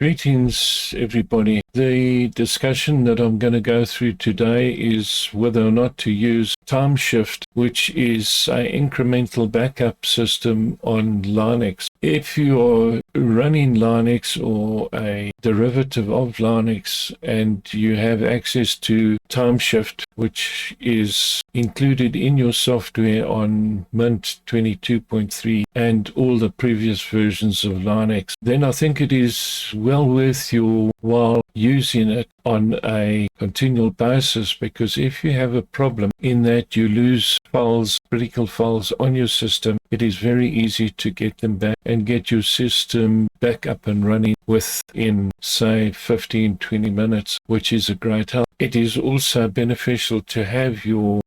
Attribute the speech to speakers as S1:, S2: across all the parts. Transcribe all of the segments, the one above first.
S1: Greetings, everybody. The discussion that I'm going to go through today is whether or not to use Timeshift, which is an incremental backup system on Linux. If you are running Linux or a derivative of Linux and you have access to Timeshift, which is included in your software on Mint 22.3 and all the previous versions of Linux, then I think it is well worth your while using it on a continual basis, because if you have a problem in that you lose files, critical files on your system, it is very easy to get them back and get your system back up and running within, say, 15-20 minutes, which is a great help. It is also beneficial to have your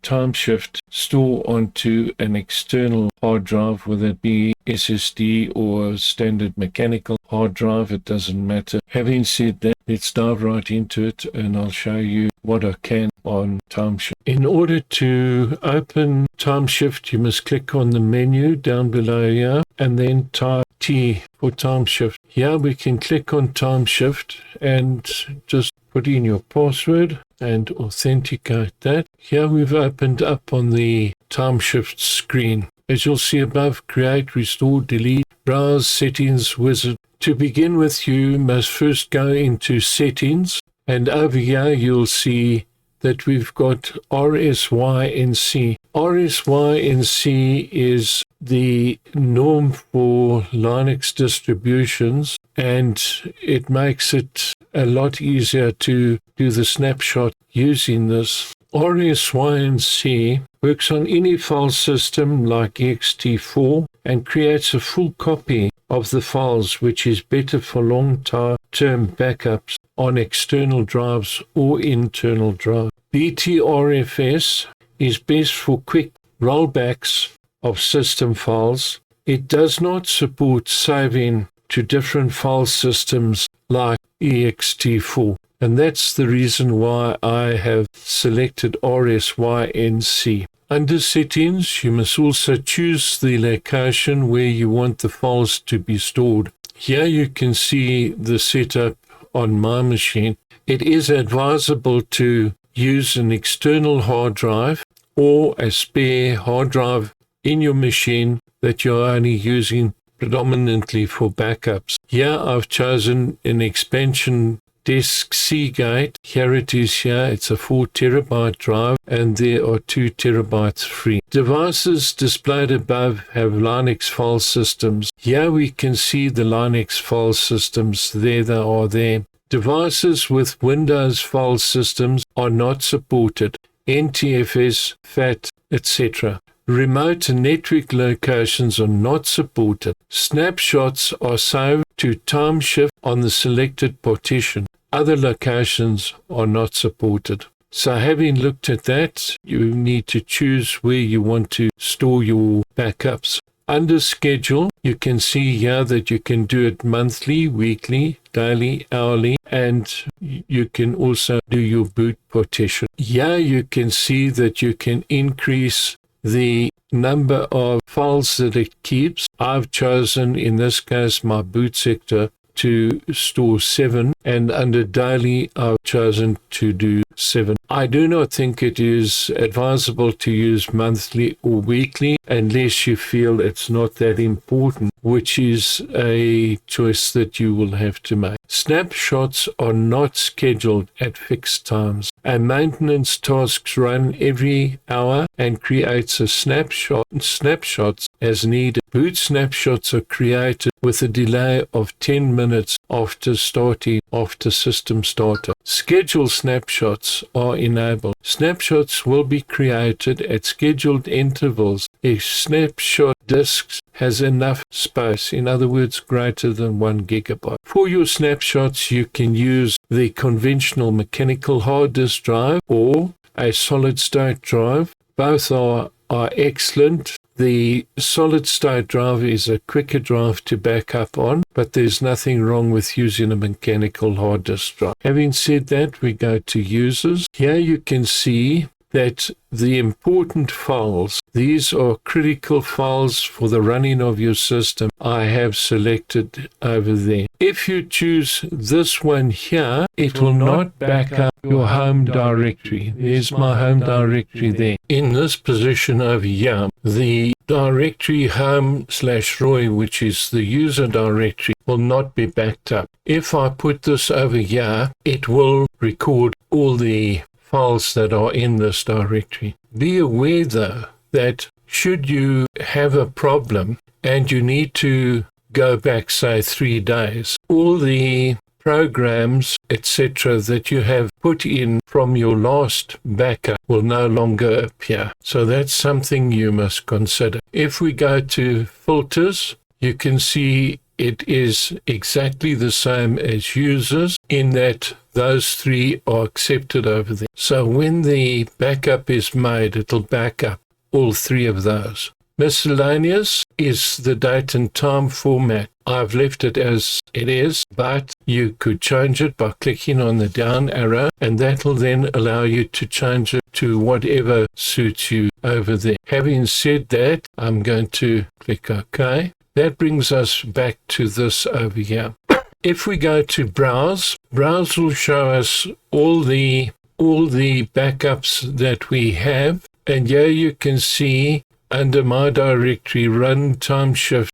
S1: Timeshift store onto an external hard drive, whether it be SSD or standard mechanical hard drive, it doesn't matter. Having said that, let's dive right into it and I'll show you what I can on Timeshift. In order to open Timeshift, you must click on the menu down below here and then type T for Timeshift. Here we can click on Timeshift and just put in your password and authenticate that. Here we've opened up on the Timeshift screen. As you'll see above, create, restore, delete, browse, settings, wizard. To begin with, you must first go into settings, and over here you'll see that we've got RSYNC. RSYNC is the norm for Linux distributions, and it makes it a lot easier to do the snapshot using this. RSYNC works on any file system like ext4 and creates a full copy of the files, which is better for long-term backups on external drives or internal drives. BTRFS is best for quick rollbacks of system files. It does not support saving to different file systems like ext4. And that's the reason why I have selected RSYNC. Under settings, you must also choose the location where you want the files to be stored. Here you can see the setup on my machine. It is advisable to use an external hard drive or a spare hard drive in your machine that you're only using predominantly for backups. Here I've chosen an expansion disk Seagate. Here it is here. It's a 4 terabyte drive and there are 2 terabytes free. Devices displayed above have Linux file systems. Here we can see the Linux file systems. There they are there. Devices with Windows file systems are not supported. NTFS, FAT, etc. Remote and network locations are not supported. Snapshots are saved to Timeshift on the selected partition. Other locations are not supported. So having looked at that, you need to choose where you want to store your backups. Under schedule, you can see here that you can do it monthly, weekly, daily, hourly, and you can also do your boot partition. Here you can see that you can increase the number of files that it keeps. I've chosen, in this case, my boot sector to store 7, and under daily I've chosen to do 7. I do not think it is advisable to use monthly or weekly unless you feel it's not that important, which is a choice that you will have to make. Snapshots are not scheduled at fixed times. A maintenance task run every hour and creates a snapshots as needed. Boot snapshots are created with a delay of 10 minutes after system startup. Scheduled snapshots are enabled. Snapshots will be created at scheduled intervals if snapshot disk has enough space, in other words, greater than 1 gigabyte. For your snapshots, you can use the conventional mechanical hard disk drive or a solid-state drive. Both are excellent. The solid-state drive is a quicker drive to back up on, but there's nothing wrong with using a mechanical hard disk drive. Having said that, we go to users. Here you can see that the important files These are critical files for the running of your system. I have selected over there. If you choose this one here, it will not back up your home directory. There's my home directory there. In this position over here, the directory home/Roy, which is the user directory, will not be backed up. If I put this over here, it will record all the files that are in this directory. Be aware though that should you have a problem and you need to go back, say, 3 days, all the programs, etc., that you have put in from your last backup will no longer appear. So that's something you must consider. If we go to filters, you can see it is exactly the same as users in that those 3 are accepted over there. So when the backup is made, it'll back up all 3 of those. Miscellaneous is the date and time format. I've left it as it is, but you could change it by clicking on the down arrow, and that'll then allow you to change it to whatever suits you over there. Having said that, I'm going to click OK. That brings us back to this over here. If we go to browse, browse will show us all the backups that we have, and here you can see under my directory run Timeshift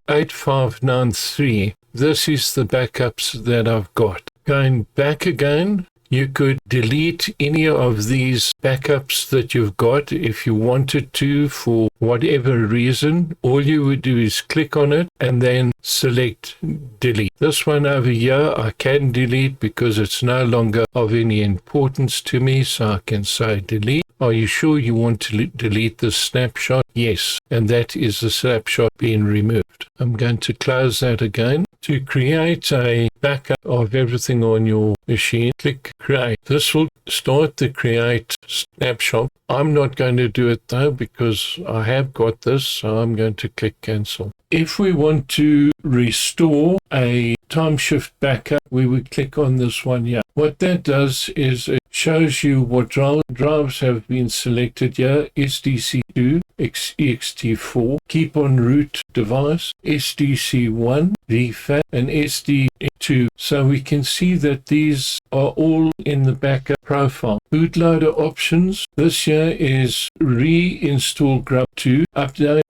S1: 8593. This is the backups that I've got. Going back again, you could delete any of these backups that you've got if you wanted to for whatever reason. All you would do is click on it and then select delete. This one over here I can delete because it's no longer of any importance to me, so I can say delete. Are you sure you want to delete the snapshot? Yes, and that is the snapshot being removed. I'm going to close that again. To create a backup of everything on your machine, click create. This will start the create snapshot. I'm not going to do it though because I have got this, so I'm going to click cancel. If we want to restore a Timeshift backup, we would click on this one here. What that does is it shows you what drives have been selected here: SDC2, ext4, keep on root device, SDC1, VFAT, and SD2. So we can see that these are all in the backup profile. Bootloader options. This here is reinstall grub2, update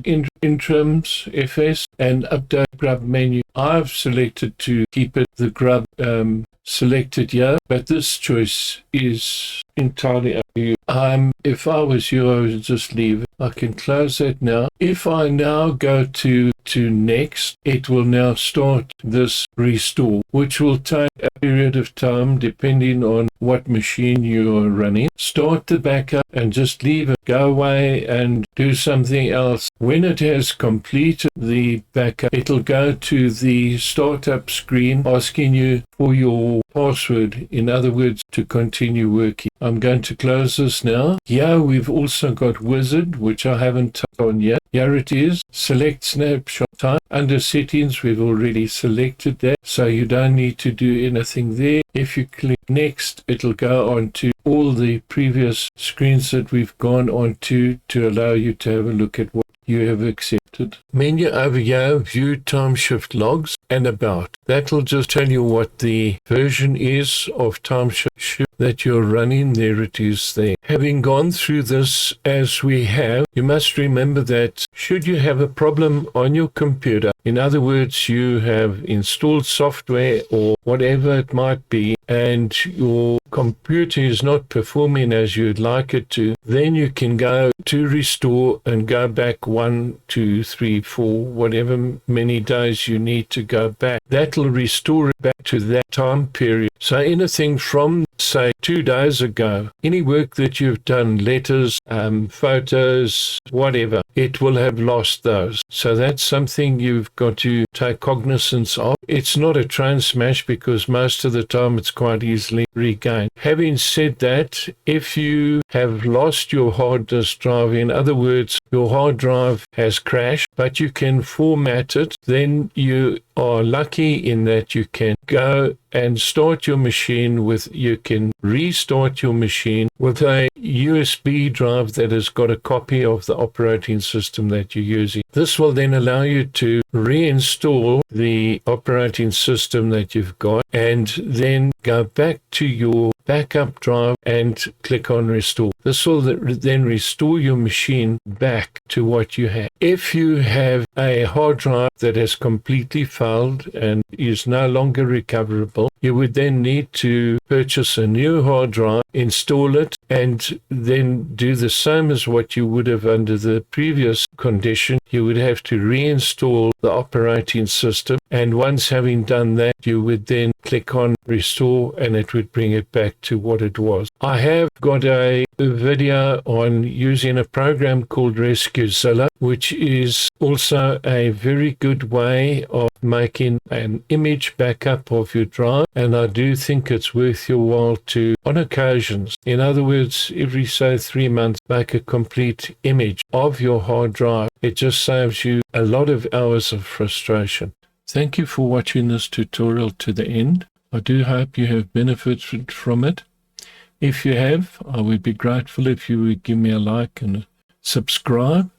S1: interims FS, and update grub menu. I've selected to keep it the grub selected here, but this choice is entirely up to you. If I was you, I would just leave it. I can close that now. If I now go to next, it will now start this restore, which will take a period of time depending on what machine you are running. Start the backup and just leave it. Go away and do something else. When it has completed the backup, it'll go to the startup screen asking you for your password, in other words, to continue working. I'm going to close this now. Here we've also got Wizard, which I haven't touched on yet. Here it is. Select snapshot time. Under settings, we've already selected that, so you don't need to do anything there. If you click next, it'll go on to all the previous screens that we've gone on to allow you to have a look at what you have accepted. Menu over here, view Timeshift logs and about. That'll just tell you what the version is of Timeshift that you're running. There it is there. Having gone through this as we have, you must remember that should you have a problem on your computer, in other words, you have installed software or whatever it might be, and your computer is not performing as you'd like it to, then you can go to restore and go back 1, 2, 3, 4, whatever many days you need to go back. That'll restore it back to that time period. So anything from, say, 2 days ago, any work that you've done, letters, photos, whatever, it will have lost those. So that's something you've got to take cognizance of. It's not a train smash because most of the time it's quite easily regained. Having said that, if you have lost your hard disk drive, in other words, your hard drive has crashed, but you can format it, then you are lucky in that you can go and start your machine with, you can restart your machine with a USB drive that has got a copy of the operating system that you're using. This will then allow you to reinstall the operating system that you've got and then go back to your backup drive and click on restore. This will then restore your machine back to what you had. If you have a hard drive that has completely failed and is no longer recoverable, you would then need to purchase a new hard drive, install it, and then do the same as what you would have under the previous condition. You would have to reinstall the operating system, and once having done that, you would then click on restore and it would bring it back to what it was. I have got a video on using a program called Rescuezilla, which is also a very good way of making an image backup of your drive, and I do think it's worth your while to, on occasions, in other words, every say 3 months, make a complete image of your hard drive. It just saves you a lot of hours of frustration. Thank you for watching this tutorial to the end. I do hope you have benefited from it. If you have, I would be grateful if you would give me a like and a subscribe,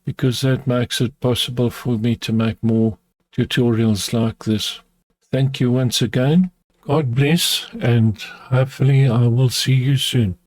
S1: because that makes it possible for me to make more tutorials like this. Thank you once again. God bless, and hopefully I will see you soon.